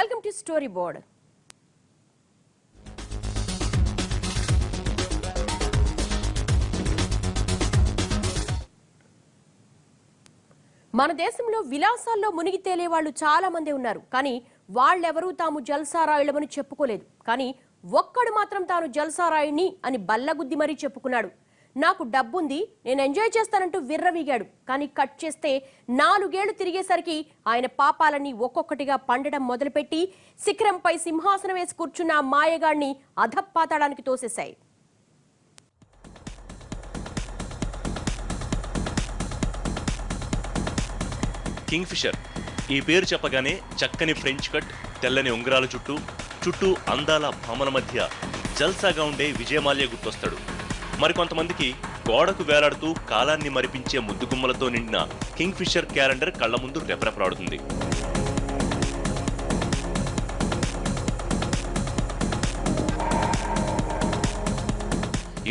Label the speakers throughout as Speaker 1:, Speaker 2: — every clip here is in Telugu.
Speaker 1: Welcome to story board. మన దేశంలో విలాసాల్లో మునిగి తేలే వాళ్ళు చాలా మంది ఉన్నారు. కానీ వాళ్ళెవరూ తాము జల్సారాయుళ్ళమని చెప్పుకోలేదు. కానీ ఒక్కడు మాత్రం తాను జల్సారాయుణ్ణి అని బల్లగుద్ది మరీ చెప్పుకున్నాడు. నాకు డబ్బుంది, నేను ఎంజాయ్ చేస్తానంటూ విర్రవీగాడు. కానీ కట్ చేస్తే 4 ఏళ్లు తిరిగేసరికి ఆయన పాపాలన్నీ ఒక్కొక్కటిగా పండడం మొదలుపెట్టి శిఖరంపై సింహాసనం వేసి కూర్చున్న ఆ మాయగాడిని అధపాతాళానికి తోసేశాయి.
Speaker 2: కింగ్ ఫిషర్ ఈ పేరు చెప్పగానే చక్కని ఫ్రెంచ్ కట్, తెల్లని ఉంగరాల చుట్టూ అందాల భామల మధ్య జల్సాగా ఉండే విజయమాల్య గుర్తొస్తాడు. మరికొంతమందికి గోడకు వేలాడుతూ కాలాన్ని మరిపించే ముద్దుగుమ్మలతో నిండిన కింగ్ ఫిషర్ క్యాలెండర్ కళ్ల ముందు రెపరెపలాడుతుంది.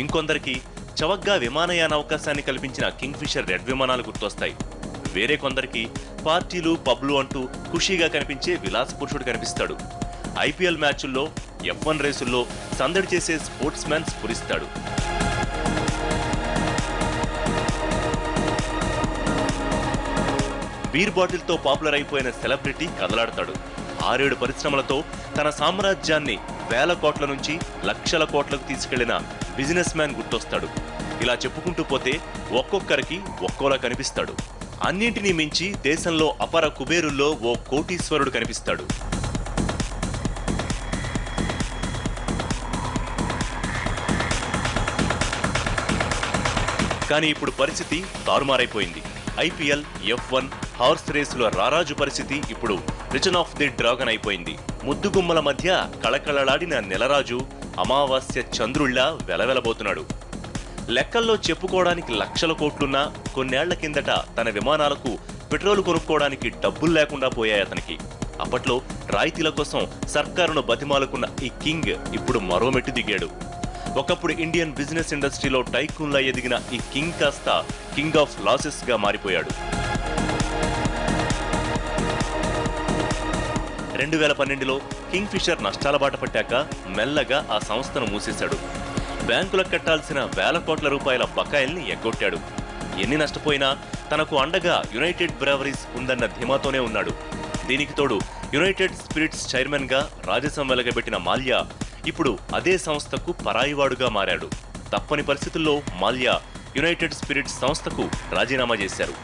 Speaker 2: ఇంకొందరికి చవగ్గా విమానయాన అవకాశాన్ని కల్పించిన కింగ్ ఫిషర్ రెడ్ విమానాలు గుర్తొస్తాయి. వేరే కొందరికి పార్టీలు, పబ్లు అంటూ ఖుషీగా కనిపించే విలాస పురుషుడు కనిపిస్తాడు. ఐపీఎల్ మ్యాచుల్లో, F1 రేసుల్లో సందడి చేసే స్పోర్ట్స్ మ్యాన్ స్ఫురిస్తాడు. బీర్ బాటిల్తో పాపులర్ అయిపోయిన సెలబ్రిటీ కదలాడతాడు. 6-7 పరిశ్రమలతో తన సామ్రాజ్యాన్ని వేల కోట్ల నుంచి లక్షల కోట్లకు తీసుకెళ్లిన బిజినెస్ మ్యాన్ గుర్తొస్తాడు. ఇలా చెప్పుకుంటూ పోతే ఒక్కొక్కరికి ఒక్కోలా కనిపిస్తాడు. అన్నింటినీ మించి దేశంలో అపర కుబేరుల్లో ఓ కోటీశ్వరుడు కనిపిస్తాడు. కానీ ఇప్పుడు పరిస్థితి తారుమారైపోయింది. ఐపీఎల్, F1, హార్స్ రేసుల రారాజు పరిస్థితి ఇప్పుడు రిటర్న్ ఆఫ్ ది డ్రాగన్ అయిపోయింది. ముద్దుగుమ్మల మధ్య కళకళలాడిన నెలరాజు అమావాస్య చంద్రుళ్లా వెలవెలబోతున్నాడు. లెక్కల్లో చెప్పుకోవడానికి లక్షల కోట్లున్నా కొన్నేళ్ల కిందట తన విమానాలకు పెట్రోల్ కొనుక్కోవడానికి డబ్బులు లేకుండా పోయాయి అతనికి. అప్పట్లో రాయితీల కోసం సర్కారును బతిమాలుకున్న ఈ కింగ్ ఇప్పుడు మరో మెట్టు దిగాడు. ఒకప్పుడు ఇండియన్ బిజినెస్ ఇండస్ట్రీలో టైకూన్లా ఎదిగిన ఈ కింగ్ కాస్త కింగ్ ఆఫ్ లాసెస్ గా మారిపోయాడు. 2012లో కింగ్ ఫిషర్ నష్టాల బాట పట్టాక మెల్లగా ఆ సంస్థను మూసేశాడు. బ్యాంకులకు కట్టాల్సిన వేల కోట్ల రూపాయల బకాయిల్ని ఎగ్గొట్టాడు. ఎన్ని నష్టపోయినా తనకు అండగా యునైటెడ్ బ్రేవరీస్ ఉందన్న ధీమాతోనే ఉన్నాడు. దీనికి తోడు యునైటెడ్ స్పిరిట్స్ చైర్మన్ గా రాజసం వెలగబెట్టిన మాల్యా ఇప్పుడు అదే సంస్థకు పరాయివాడుగా మారాడు. తప్పని పరిస్థితుల్లో మాల్యా యునైటెడ్ స్పిరిట్స్ సంస్థకు రాజీనామా చేశారు.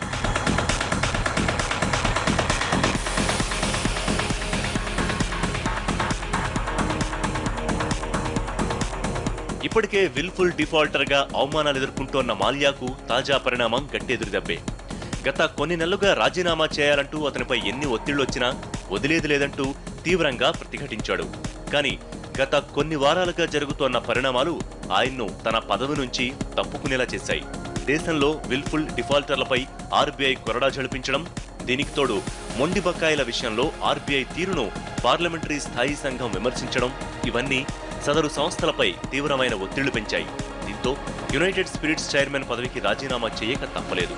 Speaker 2: ఇప్పటికే విల్ఫుల్ డిఫాల్టర్ గా అవమానాలు ఎదుర్కొంటోన్న మాల్యాకు తాజా పరిణామం గట్టెదురుదెబ్బే. గత కొన్ని నెలలుగా రాజీనామా చేయాలంటూ అతనిపై ఎన్ని ఒత్తిళ్లొచ్చినా వదిలేది లేదంటూ తీవ్రంగా ప్రతిఘటించాడు. కానీ గత కొన్ని వారాలుగా జరుగుతోన్న పరిణామాలు ఆయన్ను తన పదవి నుంచి తప్పుకునేలా చేశాయి. దేశంలో విల్ఫుల్ డిఫాల్టర్లపై ఆర్బీఐ కొరడా జడిపించడం, దీనికి తోడు మొండి బకాయిల విషయంలో ఆర్బీఐ తీరును పార్లమెంటరీ స్థాయి సంఘం విమర్శించడం, ఇవన్నీ సదరు సంస్థలపై తీవ్రమైన ఒత్తిళ్లు పెంచాయి. దీంతో యునైటెడ్ స్పిరిట్స్ చైర్మన్ పదవికి రాజీనామా చేయక తప్పలేదు.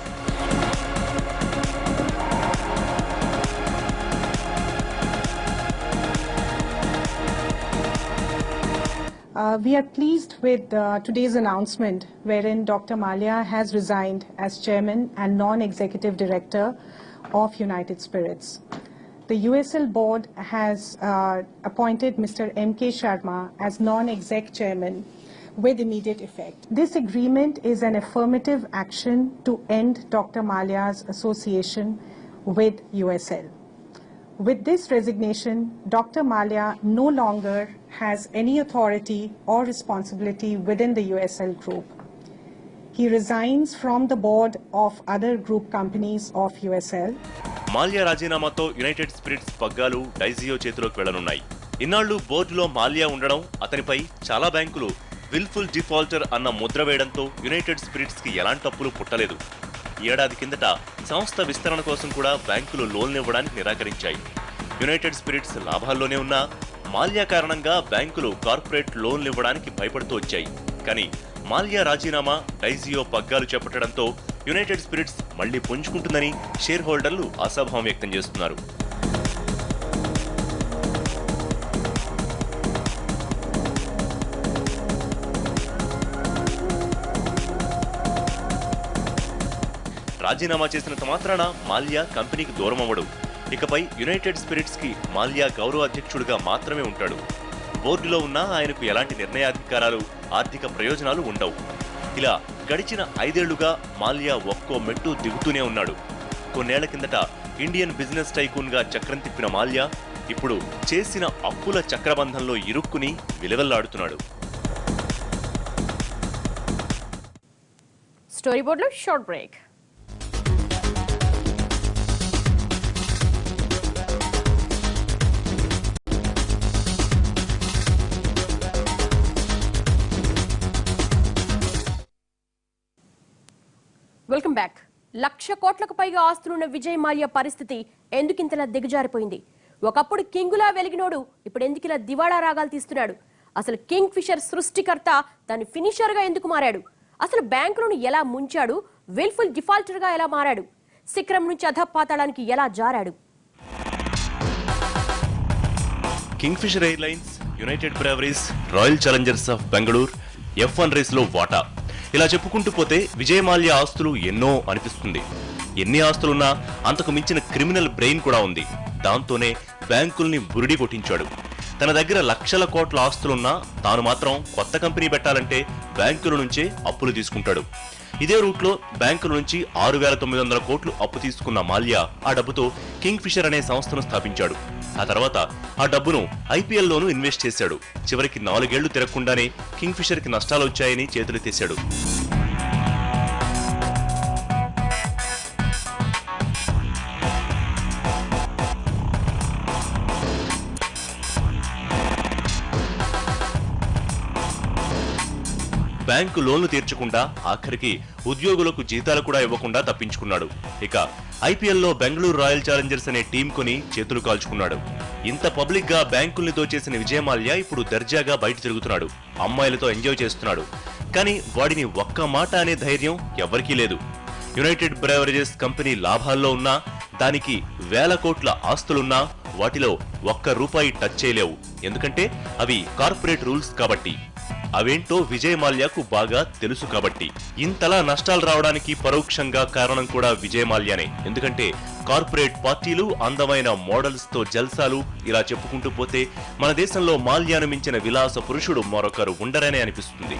Speaker 3: We are pleased with today's announcement wherein Dr. Malia has resigned as chairman and non-executive director of United Spirits. The USL board has appointed Mr. M.K. Sharma as non-exec chairman with immediate effect. This agreement is an affirmative action to end Dr. Malia's association with USL. With this resignation, Dr. Malia no longer has any authority or responsibility within the USL group. He resigns from the board of other group companies of USL.
Speaker 2: Mallya రాజీనామాతో యునైటెడ్ స్పిరిట్స్ పగ్గాలు డైజియో చేతిలోకి వెళ్లనున్నాయి. ఇన్నాళ్లు బోర్డులో మాల్యా ఉండడం, అతనిపై చాలా బ్యాంకులు విల్ఫుల్ డిఫాల్టర్ అన్న ముద్ర వేయడంతో యునైటెడ్ స్పిరిట్స్ కి ఎలాంటి అప్పులు పుట్టలేదు. ఏడాది కిందట సంస్థ విస్తరణ కోసం కూడా బ్యాంకులు లోన్లు ఇవ్వడానికి నిరాకరించాయి. యునైటెడ్ స్పిరిట్స్ లాభాల్లోనే ఉన్నా మాల్యా కారణంగా బ్యాంకులు కార్పొరేట్ లోన్లు ఇవ్వడానికి భయపడుతూ వచ్చాయి. కానీ మాల్యా రాజీనామా డైజియో పగ్గాలు చేపట్టడంతో యునైటెడ్ స్పిరిట్స్ మళ్లీ పుంజుకుంటుందని షేర్ హోల్డర్లు ఆశాభావం వ్యక్తం చేస్తున్నారు. రాజీనామా చేసినంత మాత్రాన మాల్యా కంపెనీకి దూరం అవ్వడు. ఇకపై యునైటెడ్ స్పిరిట్స్ కి మాల్యా గౌరవ అధ్యక్షుడిగా మాత్రమే ఉంటాడు. బోర్డులో ఉన్న ఆయనకు ఎలాంటి నిర్ణయాధికారాలు, ఆర్థిక ప్రయోజనాలు ఉండవు. ఇలా గడిచిన 5 ఏళ్లుగా మాల్యా ఒక్కో మెట్టు దిగుతూనే ఉన్నాడు. కొన్నేళ్ల కిందట ఇండియన్ బిజినెస్ టైకూన్ గా చక్రం తిప్పిన మాల్యా ఇప్పుడు చేసిన అప్పుల చక్రబంధంలో ఇరుక్కుని విలవెల్లాడుతున్నాడు.
Speaker 1: స్టోరీ బోర్డులో షార్ట్ బ్రేక్. Welcome back. 1,00,000 కోట్లకు పైగా ఆస్తులున్న విజయ్ మాల్యా పరిస్థితి ఎందుకింతలా దిగజారిపోయింది? ఒకప్పుడు కింగులా వెలిగినోడు ఇప్పుడు ఎందుకిలా దివాళా రాగాలు తీస్తున్నాడు? అసలు కింగ్ ఫిషర్ సృష్టికర్త దాని ఫినిషర్ గా ఎందుకు మారాడు? అసలు బ్యాంకులను ఎలా ముంచాడు? విల్ఫుల్ డిఫాల్టర్ గా ఎలా మారాడు? శిఖరం నుంచి అధపాతాళానికి ఎలా జారాడు?
Speaker 2: Kingfisher Airlines, United Breweries, Royal Challengers of Bengaluru, F1 రేసులో వాటా, ఇలా చెప్పుకుంటూ పోతే విజయ్ మాల్యా ఆస్తులు ఎన్నో అనిపిస్తుంది. ఎన్ని ఆస్తులున్నా అంతకు మించిన క్రిమినల్ బ్రెయిన్ కూడా ఉంది. దాంతోనే బ్యాంకుల్ని బురిడి కొట్టించాడు. తన దగ్గర లక్షల కోట్ల ఆస్తులున్నా తాను మాత్రం కొత్త కంపెనీ పెట్టాలంటే బ్యాంకుల నుంచే అప్పులు తీసుకుంటాడు. ఇదే రూట్లో బ్యాంకుల నుంచి 6,900 కోట్లు అప్పు తీసుకున్న మాల్యా ఆ డబ్బుతో కింగ్ ఫిషర్ అనే సంస్థను స్థాపించాడు. ఆ తర్వాత ఆ డబ్బును IPL లోనూ ఇన్వెస్ట్ చేశాడు. చివరికి 4 ఏళ్లు తిరగకుండానే కింగ్ ఫిషర్ కి నష్టాలు వచ్చాయని చేతులెత్తేశాడు. బ్యాంకు లోన్లు తీర్చకుండా ఆఖరికి ఉద్యోగులకు జీతాలు కూడా ఇవ్వకుండా తప్పించుకున్నాడు. ఇక IPL లో బెంగళూరు రాయల్ ఛాలెంజర్స్ అనే టీం కొని చేతులు కాల్చుకున్నాడు. ఇంత పబ్లిక్ గా బ్యాంకుల్ని దోచేసిన విజయ్ మాల్యా ఇప్పుడు దర్జాగా బయట తిరుగుతున్నాడు. అమ్మాయిలతో ఎంజాయ్ చేస్తున్నాడు. కానీ వాడిని ఒక్క మాట అనే ధైర్యం ఎవరికీ లేదు. యునైటెడ్ బ్రేవరేజెస్ కంపెనీ లాభాల్లో ఉన్నా, దానికి వేల కోట్ల ఆస్తులున్నా వాటిలో ₹1 టచ్ చేయలేవు. ఎందుకంటే అవి కార్పొరేట్ రూల్స్ కాబట్టి. అవేంటో విజయ్ మాల్యాకు బాగా తెలుసు కాబట్టి. ఇంతలా నష్టాలు రావడానికి పరోక్షంగా కారణం కూడా విజయ్ మాల్యానే. ఎందుకంటే కార్పొరేట్ పార్టీలు, అందమైన మోడల్స్ తో జల్సాలు, ఇలా చెప్పుకుంటూ పోతే మన దేశంలో మాల్యాను మించిన విలాస పురుషుడు మరొకరు ఉండరనే అనిపిస్తుంది.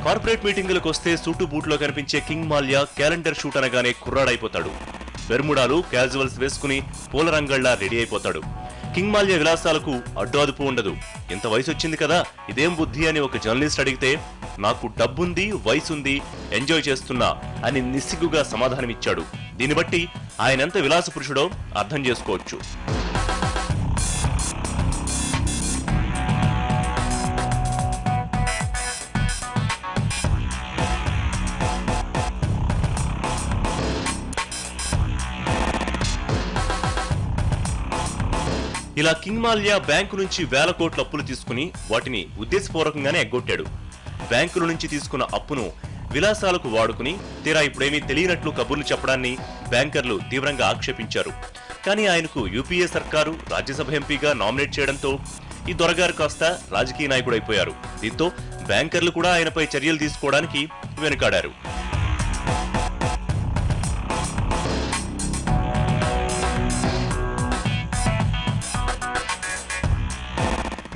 Speaker 2: కార్పొరేట్ మీటింగులకు వస్తే సూటు బూట్లో కనిపించే కింగ్ మాల్యా క్యాలెండర్ షూట్ అనగానే కుర్రాడైపోతాడు. బెర్ముడాలు, క్యాజువల్స్ వేసుకుని పూల రంగళ్లా రెడీ అయిపోతాడు. కింగ్ మాల్యా విలాసాలకు అడ్డు అదుపు ఉండదు. ఇంత వయసు వచ్చింది కదా, ఇదేం బుద్ధి అని ఒక జర్నలిస్ట్ అడిగితే, నాకు డబ్బుంది, వయసుంది, ఎంజాయ్ చేస్తున్నా అని నిస్సిగ్గుగా సమాధానమిచ్చాడు. దీన్ని బట్టి ఆయనెంత విలాస పురుషుడో అర్థం చేసుకోవచ్చు. ఇలా కింగ్ మాల్యా బ్యాంకు నుంచి వేల కోట్ల అప్పులు తీసుకుని వాటిని ఉద్దేశపూర్వకంగానే ఎగ్గొట్టాడు. బ్యాంకుల నుంచి తీసుకున్న అప్పును విలాసాలకు వాడుకుని తీరా ఇప్పుడేమీ తెలియనట్లు కబుర్లు చెప్పడాన్ని బ్యాంకర్లు తీవ్రంగా ఆక్షేపించారు. కానీ ఆయనకు UPA సర్కారు రాజ్యసభ ఎంపీగా నామినేట్ చేయడంతో ఈ దొరగారు కాస్త రాజకీయ నాయకుడైపోయారు. దీంతో బ్యాంకర్లు కూడా ఆయనపై చర్యలు తీసుకోవడానికి వెనుకాడారు.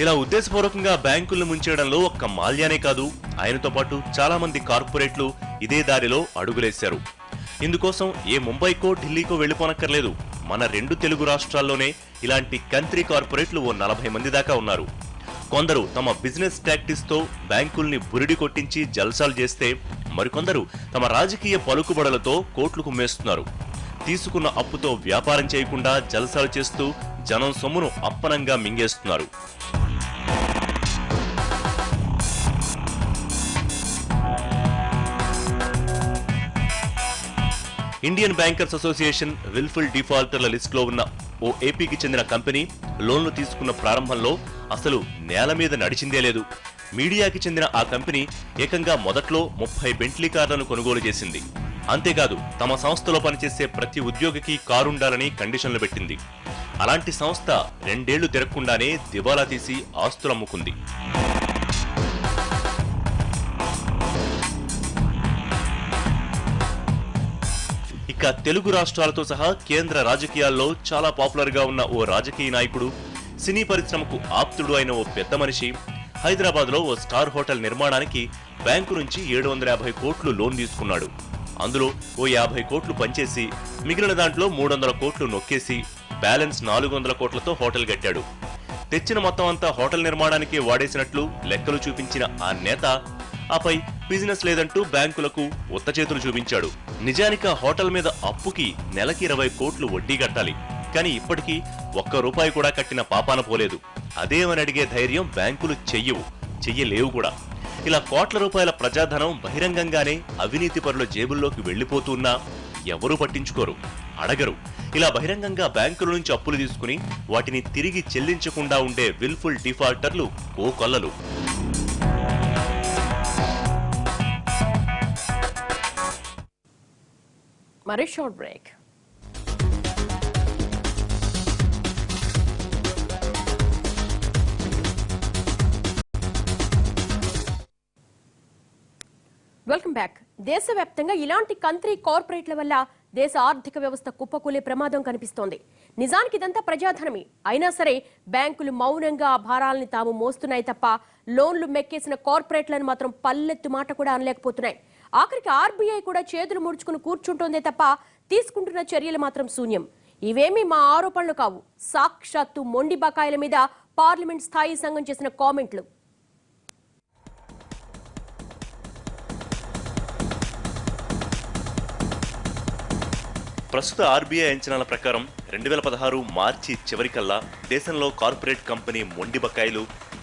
Speaker 2: ఇలా ఉద్దేశపూర్వకంగా బ్యాంకులను ముంచేయడంలో ఒక్క మాల్యానే కాదు, ఆయనతో పాటు చాలా మంది కార్పొరేట్లు ఇదే దారిలో అడుగులేశారు. ఇందుకోసం ఏ ముంబైకో ఢిల్లీకో వెళ్లిపోనక్కర్లేదు. మన 2 తెలుగు రాష్ట్రాల్లోనే ఇలాంటి కంట్రీ కార్పొరేట్లు ఓ 40 మంది దాకా ఉన్నారు. కొందరు తమ బిజినెస్ టాక్టిక్స్ తో బ్యాంకుల్ని బురిడి కొట్టించి జల్సాలు చేస్తే, మరికొందరు తమ రాజకీయ పలుకుబడులతో కోట్లు కుమ్మేస్తున్నారు. తీసుకున్న అప్పుతో వ్యాపారం చేయకుండా జల్సాలు చేస్తూ జనం సొమ్మును అప్పనంగా మింగేస్తున్నారు. ఇండియన్ బ్యాంకర్స్ అసోసియేషన్ విల్ఫుల్ డిఫాల్టర్ల లిస్ట్ లో ఉన్న ఓ ఏపీకి చెందిన కంపెనీ లోన్లు తీసుకున్న ప్రారంభంలో అసలు నేల మీద నడిచిందే లేదు. మీడియాకి చెందిన ఆ కంపెనీ ఏకంగా మొదట్లో 30 బెంట్లీ కార్లను కొనుగోలు చేసింది. అంతేకాదు తమ సంస్థలో పనిచేసే ప్రతి ఉద్యోగికి కారుండాలని కండిషన్లు పెట్టింది. అలాంటి సంస్థ 2 ఏళ్లు తిరగకుండానే దివాలా తీసి ఆస్తులమ్ముకుంది. ఇక తెలుగు రాష్ట్రాలతో సహా కేంద్ర రాజకీయాల్లో చాలా పాపులర్ గా ఉన్న ఓ రాజకీయ నాయకుడు, సినీ పరిశ్రమకు ఆప్తుడు అయిన ఓ పెద్ద మనిషి హైదరాబాద్ లో ఓ స్టార్ హోటల్ నిర్మాణానికి బ్యాంకు నుంచి 750 కోట్లు లోన్ తీసుకున్నాడు. అందులో ఓ 50 కోట్లు పనిచేసి మిగిలిన దాంట్లో 300 కోట్లు నొక్కేసి బ్యాలెన్స్ 400 కోట్లతో హోటల్ కట్టాడు. తెచ్చిన మొత్తం అంతా హోటల్ నిర్మాణానికి వాడేసినట్లు లెక్కలు చూపించిన ఆ నేత ఆపై బిజినెస్ లేదంటూ బ్యాంకులకు ఉత్త చేతులు చూపించాడు. నిజానికి ఆ హోటల్ మీద అప్పుకి నెలకి 20 కోట్లు వడ్డీ కట్టాలి. కానీ ఇప్పటికీ ₹1 కూడా కట్టిన పాపాన పోలేదు. అదేమని అడిగే ధైర్యం బ్యాంకులు చెయ్యలేవు కూడా. ఇలా కోట్ల రూపాయల ప్రజాధనం బహిరంగంగానే అవినీతి పరుల జేబుల్లోకి వెళ్లిపోతున్నా ఎవరూ పట్టించుకోరు, అడగరు. ఇలా బహిరంగంగా బ్యాంకుల నుంచి అప్పులు తీసుకుని వాటిని తిరిగి చెల్లించకుండా ఉండే విల్ఫుల్ డిఫాల్టర్లు కోకొల్లలు.
Speaker 1: మరి షార్ట్ బ్రేక్. Welcome back. దేశవ్యాప్తంగా ఇలాంటి కంట్రీ కార్పొరేట్ల వల్ల దేశ ఆర్థిక వ్యవస్థ కుప్పకూలే ప్రమాదం కనిపిస్తోంది. నిజానికి ఇదంతా ప్రజాధనమే. అయినా సరే బ్యాంకులు మౌనంగా ఆ భారాలని తాము మోస్తున్నాయి తప్ప లోన్లు మెక్కేసిన కార్పొరేట్లను మాత్రం పల్లెత్తు మాట కూడా అనలేకపోతున్నాయి. ఆఖరికి ఆర్బీఐ కూడా చేతులు ముడుచుకుని కూర్చుంటోందే తప్ప తీసుకుంటున్న చర్యలు మాత్రం శూన్యం. ఇవేమీ మా ఆరోపణలు కావు, సాక్షాత్తు మొండి బకాయిల మీద పార్లమెంట్ స్థాయి సంఘం చేసిన కామెంట్లు.
Speaker 2: ప్రస్తుత ఆర్బీఐ అంచనాల ప్రకారం 2016 మార్చి చివరికల్లా దేశంలో కార్పొరేట్ కంపెనీ మొండి బకాయిలు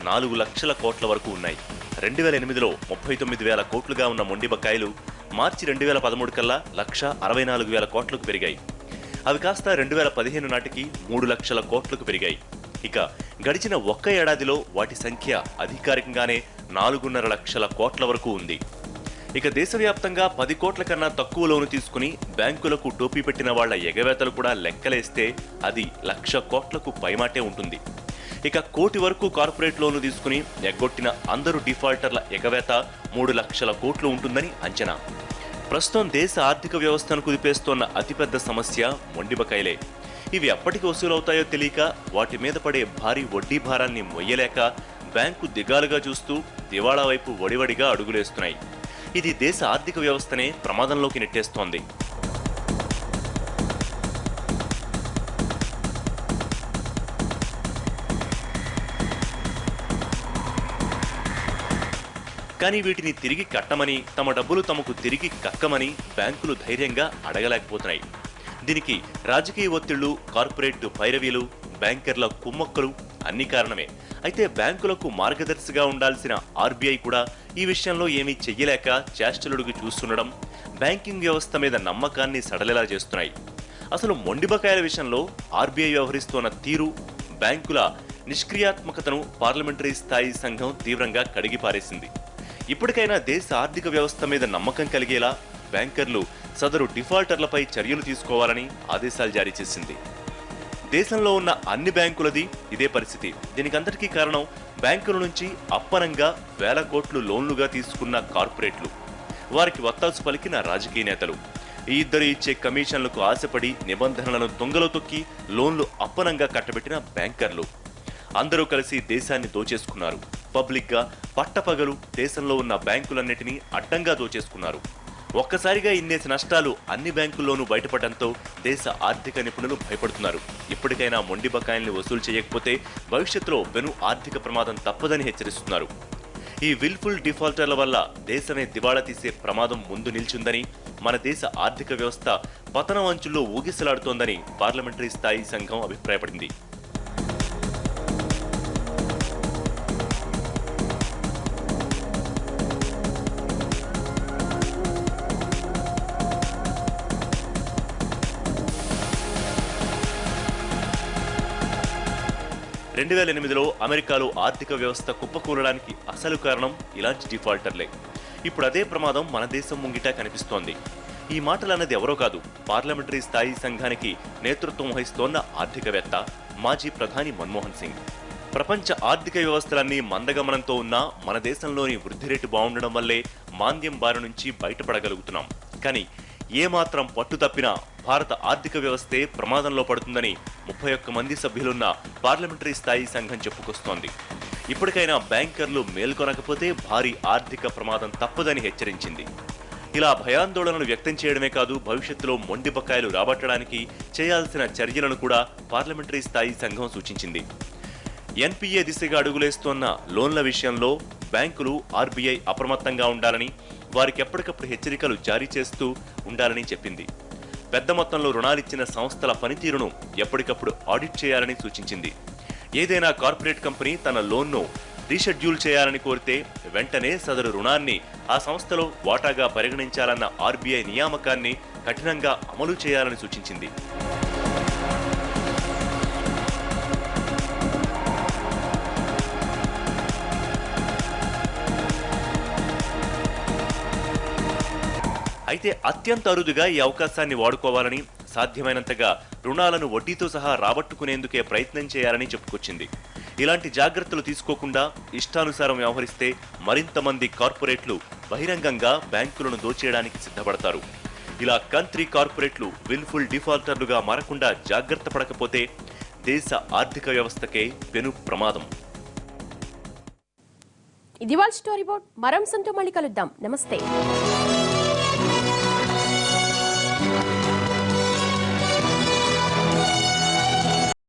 Speaker 2: 4 లక్షల కోట్ల వరకు ఉన్నాయి. 2008లో 39,000 కోట్లుగా ఉన్న మొండి బకాయిలు మార్చి 2013 కల్లా 1,64,000 కోట్లకు పెరిగాయి. అవి కాస్త 2015 నాటికి 3 లక్షల కోట్లకు పెరిగాయి. ఇక గడిచిన ఒక్క ఏడాదిలో వాటి సంఖ్య అధికారికంగానే 4.5 లక్షల కోట్ల వరకు ఉంది. ఇక దేశవ్యాప్తంగా 10 కోట్ల కన్నా తక్కువ లోను తీసుకుని బ్యాంకులకు టోపీ పెట్టిన వాళ్ల ఎగవేతలు కూడా లెక్కలేస్తే అది 1,00,000 కోట్లకు పైమాటే ఉంటుంది. ఇక 1 కోటి వరకు కార్పొరేట్ లోను తీసుకుని ఎగ్గొట్టిన అందరూ డిఫాల్టర్ల ఎగవేత 3 లక్షల కోట్లు ఉంటుందని అంచనా. ప్రస్తుతం దేశ ఆర్థిక వ్యవస్థను కుదిపేస్తోన్న అతిపెద్ద సమస్య మొండి బకాయిలే. ఇవి ఎప్పటికి వసూలవుతాయో తెలియక వాటి మీద పడే భారీ వడ్డీ భారాన్ని మొయ్యలేక బ్యాంకు దిగాలుగా చూస్తూ దివాళా వైపు వడివడిగా అడుగులేస్తున్నాయి. ఇది దేశ ఆర్థిక వ్యవస్థనే ప్రమాదంలోకి నెట్టేస్తోంది. కానీ వీటిని తిరిగి కట్టమని, తమ డబ్బులు తమకు తిరిగి కక్కమని బ్యాంకులు ధైర్యంగా అడగలేకపోతున్నాయి. దీనికి రాజకీయ ఒత్తిళ్లు, కార్పొరేట్ పైరవీలు, బ్యాంకర్ల కుమ్మక్కలు అన్ని కారణమే. అయితే బ్యాంకులకు మార్గదర్శిగా ఉండాల్సిన ఆర్బీఐ కూడా ఈ విషయంలో ఏమీ చెయ్యలేక చేష్టలుడికి చూస్తుండడం బ్యాంకింగ్ వ్యవస్థ మీద నమ్మకాన్ని సడలేలా చేస్తున్నాయి. అసలు మొండి బకాయిల విషయంలో ఆర్బీఐ వ్యవహరిస్తున్న తీరు, బ్యాంకుల నిష్క్రియాత్మకతను పార్లమెంటరీ స్థాయి సంఘం తీవ్రంగా కడిగిపారేసింది. ఇప్పటికైనా దేశ ఆర్థిక వ్యవస్థ మీద నమ్మకం కలిగేలా బ్యాంకర్లు సదరు డిఫాల్టర్లపై చర్యలు తీసుకోవాలని ఆదేశాలు జారీ చేసింది. దేశంలో ఉన్న అన్ని బ్యాంకులది ఇదే పరిస్థితి. దీనికంతటికీ కారణం బ్యాంకుల నుంచి అప్పనంగా 1,000 కోట్లు లోన్లుగా తీసుకున్న కార్పొరేట్లు, వారికి వత్తాసు పలికిన రాజకీయ నేతలు, ఈ ఇద్దరు ఇచ్చే కమిషన్లకు ఆశపడి నిబంధనలను దొంగలో తొక్కి లోన్లు అప్పనంగా కట్టబెట్టిన బ్యాంకర్లు అందరూ కలిసి దేశాన్ని దోచేసుకున్నారు. పబ్లిక్గా పట్టపగలు దేశంలో ఉన్న బ్యాంకులన్నిటినీ అడ్డంగా దోచేసుకున్నారు. ఒక్కసారిగా ఇన్నేసి నష్టాలు అన్ని బ్యాంకుల్లోనూ బయటపడడంతో దేశ ఆర్థిక నిపుణులు భయపడుతున్నారు. ఇప్పటికైనా మొండి బకాయిల్ని వసూలు చేయకపోతే భవిష్యత్తులో పెను ఆర్థిక ప్రమాదం తప్పదని హెచ్చరిస్తున్నారు. ఈ విల్ఫుల్ డిఫాల్టర్ల వల్ల దేశమే దివాళా తీసే ప్రమాదం ముందు నిల్చుందని, మన దేశ ఆర్థిక వ్యవస్థ పతనం అంచుల్లో ఊగిసలాడుతోందని పార్లమెంటరీ స్థాయి సంఘం అభిప్రాయపడింది. – 2008లో అమెరికాలో ఆర్థిక వ్యవస్థ కుప్పకూలడానికి అసలు కారణం ఇలాంటి డిఫాల్టర్లే. ఇప్పుడు అదే ప్రమాదం మన దేశం ముంగిట కనిపిస్తోంది. ఈ మాటలన్నది ఎవరో కాదు, పార్లమెంటరీ స్థాయి సంఘానికి నేతృత్వం వహిస్తోన్న ఆర్థికవేత్త, మాజీ ప్రధాని మన్మోహన్ సింగ్. ప్రపంచ ఆర్థిక వ్యవస్థలన్నీ మందగమనంతో ఉన్నా మన దేశంలోని వృద్ధి రేటు బాగుండడం వల్లే మాంద్యం బారి నుంచి బయటపడగలుగుతున్నాం. కానీ ఏమాత్రం పట్టు తప్పినా భారత ఆర్థిక వ్యవస్థే ప్రమాదంలో పడుతుందని 31 మంది సభ్యులున్న పార్లమెంటరీ స్థాయి సంఘం చెప్పుకొస్తోంది. ఇప్పటికైనా బ్యాంకర్లు మేల్కొనకపోతే భారీ ఆర్థిక ప్రమాదం తప్పదని హెచ్చరించింది. ఇలా భయాందోళనలు వ్యక్తం చేయడమే కాదు, భవిష్యత్తులో మొండి బకాయిలు రాబట్టడానికి చేయాల్సిన చర్యలను కూడా పార్లమెంటరీ స్థాయి సంఘం సూచించింది. ఎన్పీఏ దిశగా అడుగులేస్తోన్న లోన్ల విషయంలో బ్యాంకులు, ఆర్బీఐ అప్రమత్తంగా ఉండాలని, వారికి ఎప్పటికప్పుడు హెచ్చరికలు జారీ చేస్తూ ఉండాలని చెప్పింది. పెద్ద మొత్తంలో రుణాలిచ్చిన సంస్థల పనితీరును ఎప్పటికప్పుడు ఆడిట్ చేయాలని సూచించింది. ఏదైనా కార్పొరేట్ కంపెనీ తన లోన్ను రీషెడ్యూల్ చేయాలని కోరితే వెంటనే సదరు రుణాన్ని ఆ సంస్థలో వాటాగా పరిగణించాలన్న ఆర్బీఐ నియామకాన్ని కఠినంగా అమలు చేయాలని సూచించింది. అయితే అత్యంత అరుదుగా ఈ అవకాశాన్ని వాడుకోవాలని, సాధ్యమైనంతగా రుణాలను వడ్డీతో సహా రాబట్టుకునేందుకే ప్రయత్నం చేయాలని చెప్పుకొచ్చింది. ఇలాంటి జాగ్రత్తలు తీసుకోకుండా ఇష్టానుసారం వ్యవహరిస్తే మరింత మంది కార్పొరేట్లు బహిరంగంగా బ్యాంకులను దోచేయడానికి సిద్ధపడతారు. ఇలా కంట్రీ కార్పొరేట్లు విల్ఫుల్ డిఫాల్టర్లుగా మారకుండా జాగ్రత్త పడకపోతే దేశ ఆర్థిక వ్యవస్థకే పెను ప్రమాదం.
Speaker 1: ఇది వాళ్ళ స్టోరీ బోర్డ్. మరో అంశంతో మళ్ళీ కలుద్దాం. నమస్తే.